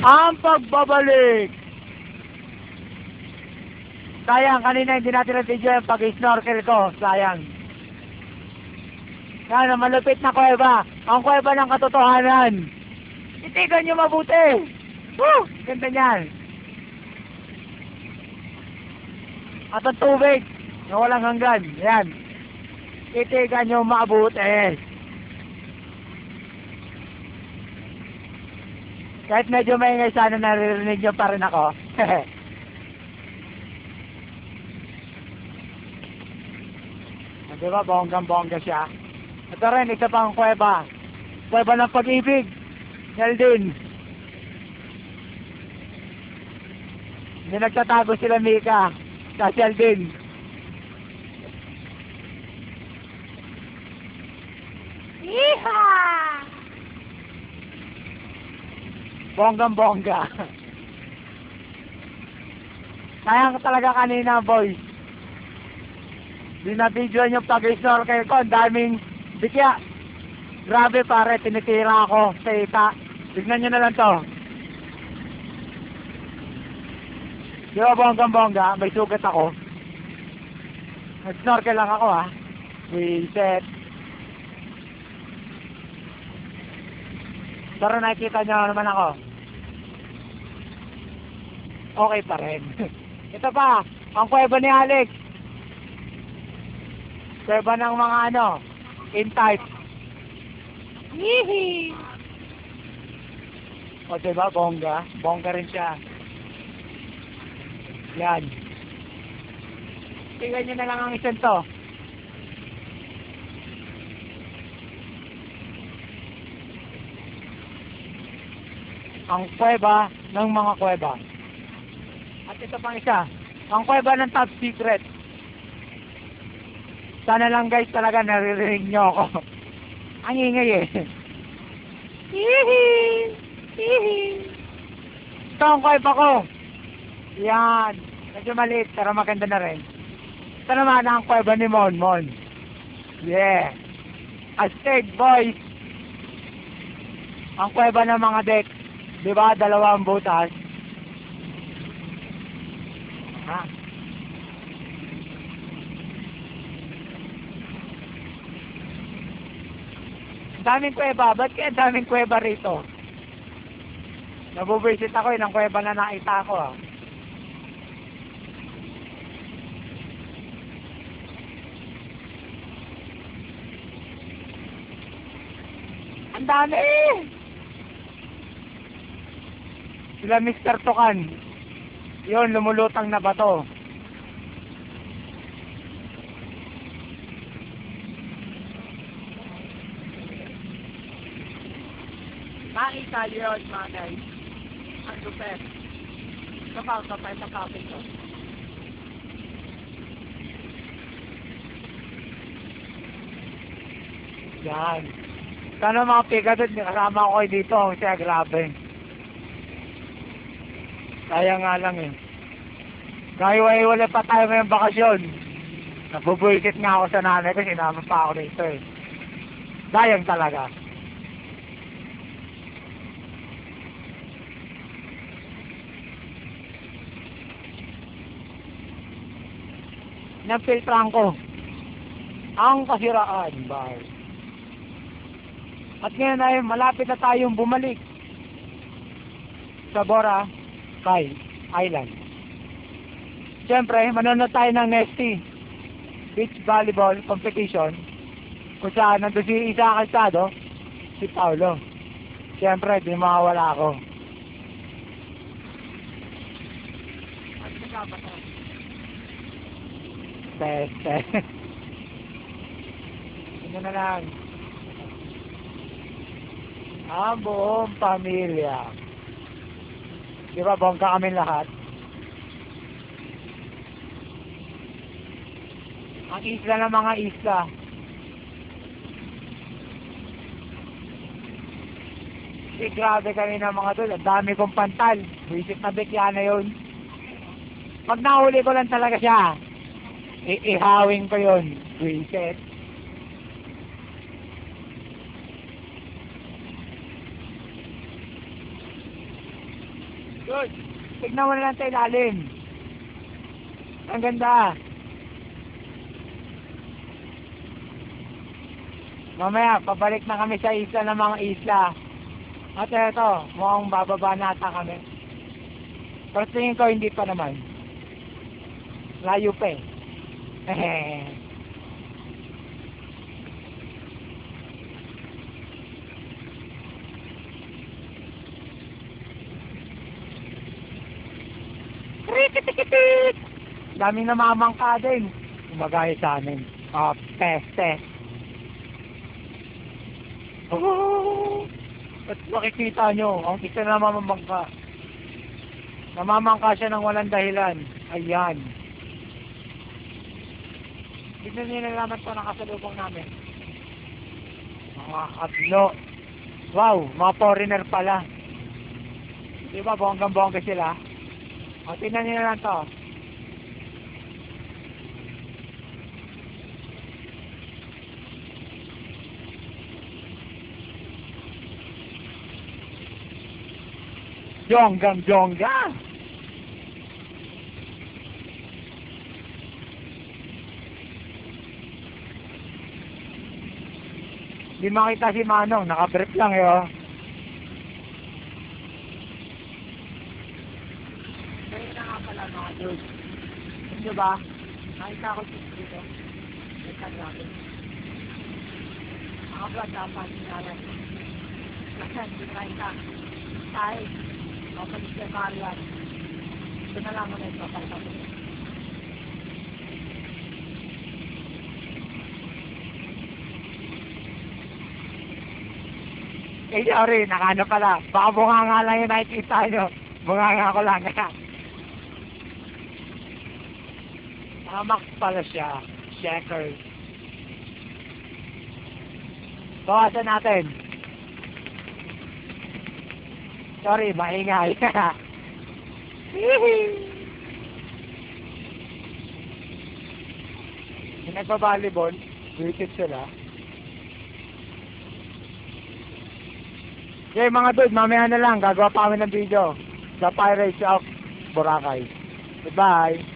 Ang pagbabalik. Sayang, kanina hindi natin na-video yung pag-snorkel ko. Sayang. Yan, malupit na kuweba. Ang kuweba ng katotohanan. Titigan nyo mabuti. Woo! Ganda niyan. At ang tubig na walang hanggan. Yan. Titigan nyo mabuti. Kahit medyo maingay sana naririnig nyo pa rin ako. Diba, bonggang-bongga siya. Ito rin, isa pang kuweba. Kuweba ng pag-ibig. Yeldin. Hindi nagtatago sila Mika. Sa Yeldin. Yeehaw! Bonggang-bongga. Sayang talaga kanina, boys. Binabidyoan yung pag-snorkel ko. Ang daming bigya. Grabe pare, tinitira ako sa ita. Tignan nyo na lang to. Di ba bonggang-bongga? May sugat ako. Nag-snorkel lang ako ha. Reset. Pero nakikita nyo naman ako. Okay pa rin. Ito pa, ang kuweba ni Alex. Kuweba ng mga ano, in-type. Hihi! O diba, bongga? Bongga rin siya. Yan. Tingnan nyo na lang ang isang to. Ang kuweba ng mga kuweba. At ito pang isa, ang kuweba ng top secret. Sana lang guys talaga naririnig nyo ako. Ang ingay eh. Hihi! Hihi! Ito ang kuweba ko. Yan. Medyo maliit pero maganda na rin. Ito naman ang kuweba ni Mon Mon. Yeah. Astig boys. Ang kuweba ng mga deck. Diba? Dalawang butas. Ha? Daming kuweba. Ba't kaya daming kuweba rito? Nabubisit ako ng kuweba na nakita ko ah. Ang dami eh! Sila Mr. Tukan. Yun, lumulutang na bato. Nakita yun, mga guys. Ang lupet. Kapag sa kapit ko. Yan. Sana mga pigadot, kasama ko dito. Ang siya, grabe. Kaya nga lang eh. Kahiwa-hiwala pa tayo ngayong bakasyon. Nabubuisit nga ako sa nanay ko, sinama pa ako dito eh. Sayang talaga. Nagfiltran ko ang kasiraan bar. At ngayon ay malapit na tayong bumalik sa Boracay Island. Siyempre, manonood tayo ng Nesty Beach Volleyball Competition kung saan nandun si Isa Calzado, si Paulo. Siyempre, di mawawala ako. Teste. Ito na lang. Ang buong pamilya. Di ba, bongga kami lahat? Ang isla ng mga isla. Grabe kami ng mga tol. Ang dami kong pantal. Visit na bigya na yun. Pag nahuli ko lang talaga siya, ihawing ko yun. Visit. Good. Tignan mo na lang sa ilalim. Ang ganda. Mamaya, pabalik na kami sa isla ng mga isla. At eto, mukhang bababa nata kami. Pero tingin ko, hindi pa naman. Layo pa eh. Krikitikit! Daming namamangka din. Umagaya sa amin. Peste. Oh! At makikita nyo, ang isa na namamangka. Namamangka siya ng walang dahilan. Ayan. Tignan nyo na naman po nakasalubong namin. Mga katlo. Wow, mga foreigner pala. Diba, bonggang-bongga sila? O, tignan nyo na lang to. Jonggang-jongga! Di makita si Manong, nakabrief lang yun. Kaya na nga pala mga dudes. Hindi ba? Nakita ko dito. Nakita natin. Nakablog dapat sinalan. Kasi hindi nakita. Tayo. Makapalit siya Marian. Ito na lang muna ito. Pakita ko. Eh, sorry, nakano pala. Baka bunganga lang yung nakikita nyo. Bunganga ko lang. Nakamak pala siya. Checkers. Bawasan natin. Sorry, maingay. Yung nagpa-volleyball, wicked sila. Okay, mga dude, mamaya na lang. Gagawa pa kami ng video sa Pirates of Boracay. Goodbye!